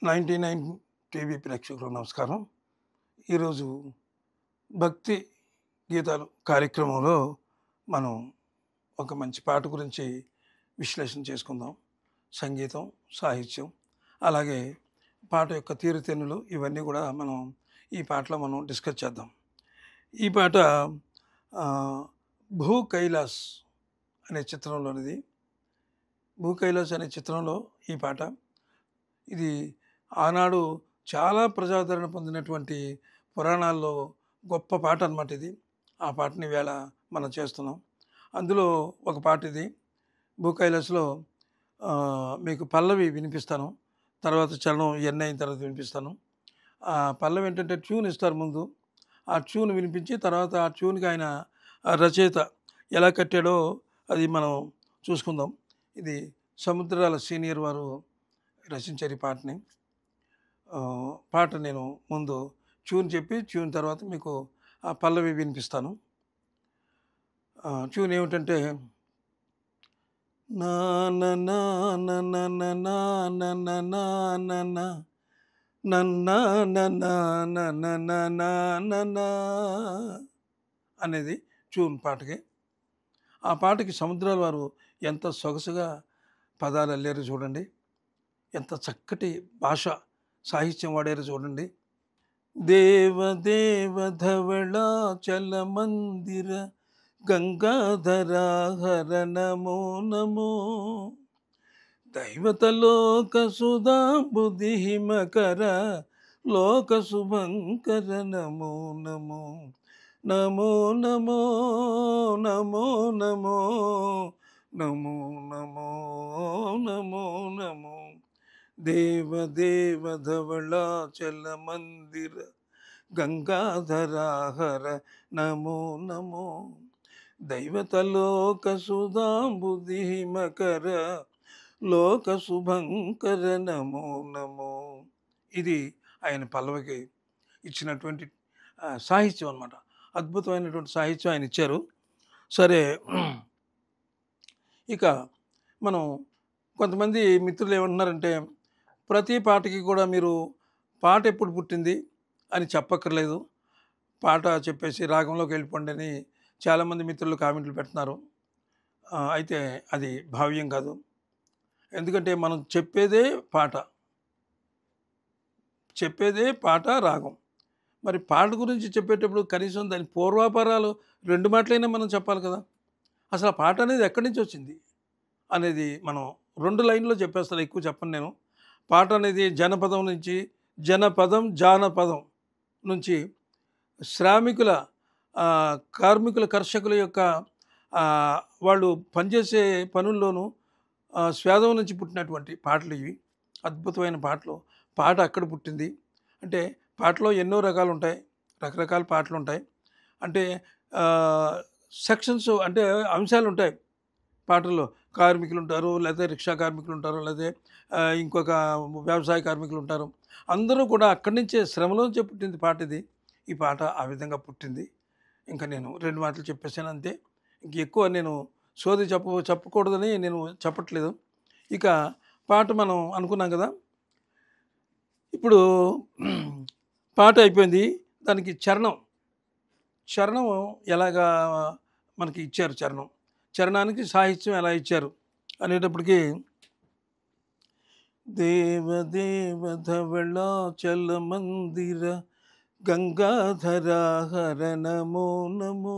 99 TV ప్రేక్షకులకు నమస్కారం. ఈరోజు భక్తి గీతాలు కార్యక్రమంలో మనం ఒక మంచి పాట గురించి విశ్లేషణ చేసుకుందాం. సంగీతం, సాహిత్యం, అలాగే పాట యొక్క తీరుతెన్నులు ఇవన్నీ కూడా మనం ఈ పాటలో మనం డిస్కస్ చేద్దాం. ఈ పాట భూ కైలాస్ అనే చిత్రంలోనిది. భూ కైలాస్ అనే చిత్రంలో ఈ పాట. ఇది ఆనాడు చాలా ప్రజాదరణ పొందినటువంటి పురాణాల్లో గొప్ప పాట అన్నమాట ఇది. ఆ పాటని వేళ మనం చేస్తున్నాం. అందులో ఒక పాట ఇది. భూ కైలాస్లో మీకు పల్లవి వినిపిస్తాను, తర్వాత చరణం ఇవన్నీ అయిన తర్వాత వినిపిస్తాను. ఆ పల్లవి ఏంటంటే ట్యూన్ ఇస్తారు ముందు, ఆ ట్యూన్ వినిపించి తర్వాత ఆ ట్యూన్కి ఆయన రచయిత ఎలా కట్టాడో అది మనం చూసుకుందాం. ఇది సముద్రాల సీనియర్ వారు రచించారు ఈ పాటని. పాట నేను ముందు ట్యూన్ చెప్పి ట్యూన్ తర్వాత మీకు ఆ పల్లవి వినిపిస్తాను. ట్యూన్ ఏమిటంటే నా నా నా నా నా నా నా నా నా నా నా నన్నా నన్నా నన్నా నన్నా అనేది ట్యూన్ పాటకి. ఆ పాటకి సముద్రాల వారు ఎంత సొగసుగా పదాలు అల్లారు చూడండి, ఎంత చక్కటి భాష సాహిత్యం వాడారు చూడండి. దేవదేవ ధవళాచల మందిర గంగాధరా హర నమో నమో, దైవతలోక సుధాంబుధి హిమకర లోక శుభంకర నమో నమో నమో నమో నమో నమో నమో నమో నమో నమో, దేవదేవ ధవళాచల మందిర గంగాధరా హర నమో నమో, దైవతలోక సుధాంబుధి హిమకర లోక శుభంకర నమో నమో. ఇది ఆయన పల్లవికి ఇచ్చినటువంటి సాహిత్యం అన్నమాట. అద్భుతమైనటువంటి సాహిత్యం ఆయన ఇచ్చారు. సరే, ఇక మనం కొంతమంది మిత్రులు ఏమంటున్నారంటే, ప్రతి పాటకి కూడా మీరు పాట ఎప్పుడు పుట్టింది అని చెప్పక్కర్లేదు, పాట చెప్పేసి రాగంలోకి వెళ్ళిపోండి అని చాలామంది మిత్రులు కామెంట్లు పెడుతున్నారు. అయితే అది భావ్యం కాదు. ఎందుకంటే మనం చెప్పేదే పాట రాగం. మరి పాట గురించి చెప్పేటప్పుడు కనీసం దాని పూర్వాపరాలు 2 మాటలైనా మనం చెప్పాలి కదా. అసలు ఆ పాట అనేది ఎక్కడి నుంచి వచ్చింది అనేది మనం 2 లైన్లో చెప్పేస్తాను, ఎక్కువ చెప్పను నేను. పాట అనేది జానపదం నుంచి శ్రామికుల కార్మికుల కర్షకుల యొక్క వాళ్ళు పనిచేసే పనుల్లోనూ స్వేదం నుంచి పుట్టినటువంటి పాటలు ఇవి. అద్భుతమైన పాటలు. పాట అక్కడ పుట్టింది. అంటే పాటలో ఎన్నో రకరకాల పాటలు ఉంటాయి. అంటే సెక్షన్స్, అంటే అంశాలు ఉంటాయి పాటల్లో. కార్మికులు ఉంటారు, లేకపోతే రిక్షా కార్మికులు ఉంటారు, లేకపోతే ఇంకొక వ్యవసాయ కార్మికులు ఉంటారు. అందరూ కూడా అక్కడి నుంచే శ్రమలోంచే పుట్టింది పాట ఇది. ఈ పాట ఆ విధంగా పుట్టింది. ఇంకా నేను 2 మాటలు చెప్పేసాను అంతే. ఇంక ఎక్కువ నేను సోది చెప్పకూడదని నేను చెప్పట్లేదు. ఇక పాట మనం అనుకున్నాం కదా. ఇప్పుడు పాట అయిపోయింది, దానికి చరణం ఎలాగా మనకి ఇచ్చారు, చరణానికి సాహిత్యం ఎలా ఇచ్చారు అనేటప్పటికీ, దేవదేవ ధవళాచల మందిర గంగాధరా హర నమో నమో,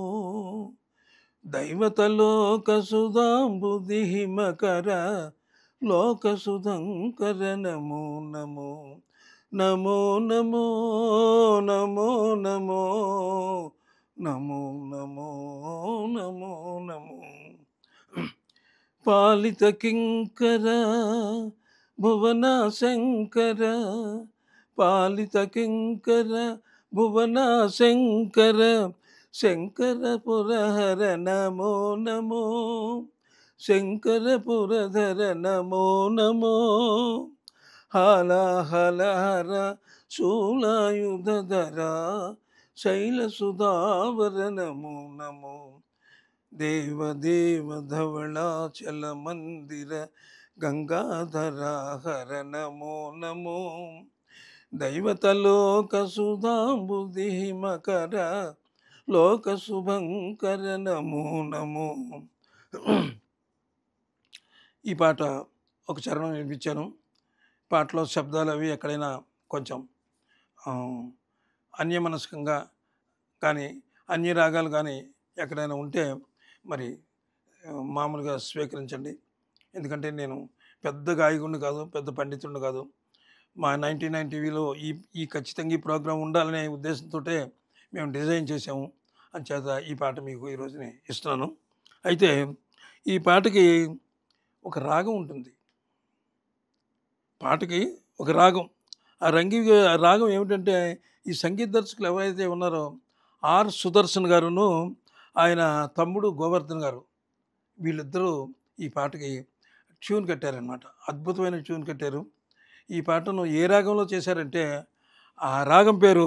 దైవతలోక సుధాంబుధి హిమకర లోక శుభంకర నమో నమో నమో నమో నమో నమో నమో నమో నమో నమో, పాలిత కింకర భువన శంకర, పాలిత కింకర భువన శంకర, శంకర పురహర నమో నమో, శంకర పురధర నమో నమో, హాలాహలహర శూలాయుధర శైల సుధావర నమో నమో, దేవదేవ ధవళాచల మందిర గంగాధరాహర నమో నమో దైవతలోక సుధాంబుధి మకర లోక శుభంకర నమో నమో. ఈ పాట ఒక చరణం వినిపించాను. పాటలో శబ్దాలు అవి ఎక్కడైనా కొంచెం అన్యమనస్కంగా కానీ అన్య రాగాలు కానీ ఎక్కడైనా ఉంటే మరి మామూలుగా స్వీకరించండి. ఎందుకంటే నేను పెద్ద గాయకుడిని కాదు, పెద్ద పండితుడిని కాదు. మా 99 టీవీలో ఈ ఖచ్చితంగా ఈ ప్రోగ్రాం ఉండాలనే ఉద్దేశంతో మేము డిజైన్ చేసాము. అంచేత ఈ పాట మీకు ఈరోజునే ఇస్తున్నాను. అయితే ఈ పాటకి ఒక రాగం ఉంటుంది. పాటకి ఒక రాగం. ఆ రాగం ఏమిటంటే ఈ సంగీత దర్శకులు ఎవరైతే ఉన్నారో ఆర్ సుదర్శన్ గారును ఆయన తమ్ముడు గోవర్ధన్ గారు, వీళ్ళిద్దరూ ఈ పాటకి ట్యూన్ కట్టారనమాట. అద్భుతమైన ట్యూన్ కట్టారు. ఈ పాటను ఏ రాగంలో చేశారంటే ఆ రాగం పేరు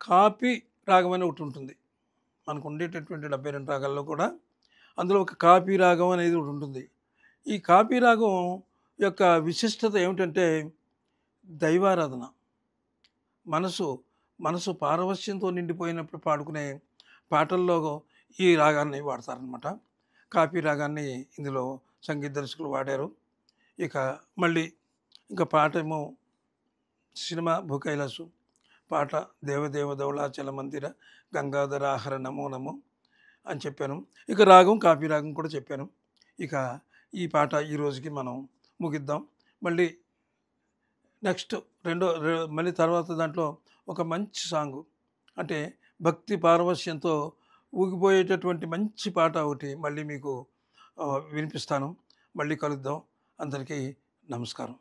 కాపీ రాగం అని ఒకటి ఉంటుంది. మనకు ఉండేటటువంటి 72 రాగాల్లో కూడా అందులో ఒక కాపీ రాగం అనేది ఒకటి ఉంటుంది. ఈ కాపీ రాగం యొక్క విశిష్టత ఏమిటంటే దైవారాధన, మనసు పారవశ్యంతో నిండిపోయినప్పుడు పాడుకునే పాటల్లో ఈ రాగాన్ని వాడతారనమాట. కాపీ రాగాన్ని ఇందులో సంగీత దర్శకులు వాడారు. ఇక మళ్ళీ ఇంకా పాట ఏమో సినిమా భూకైలాసు, పాట దేవదేవ ధవళాచల మందిర గంగాధరాహర నమో నమో అని చెప్పాను. ఇక రాగం కాపీ రాగం కూడా చెప్పాను. ఇక ఈ పాట ఈ రోజుకి మనం ముగిద్దాం. మళ్ళీ నెక్స్ట్ మళ్ళీ తర్వాత దాంట్లో ఒక మంచి సాంగు, అంటే భక్తి పారవశ్యంతో ఊగిపోయేటటువంటి మంచి పాట ఒకటి మళ్ళీ మీకు వినిపిస్తాను. మళ్ళీ కలుద్దాం. అందరికీ నమస్కారం.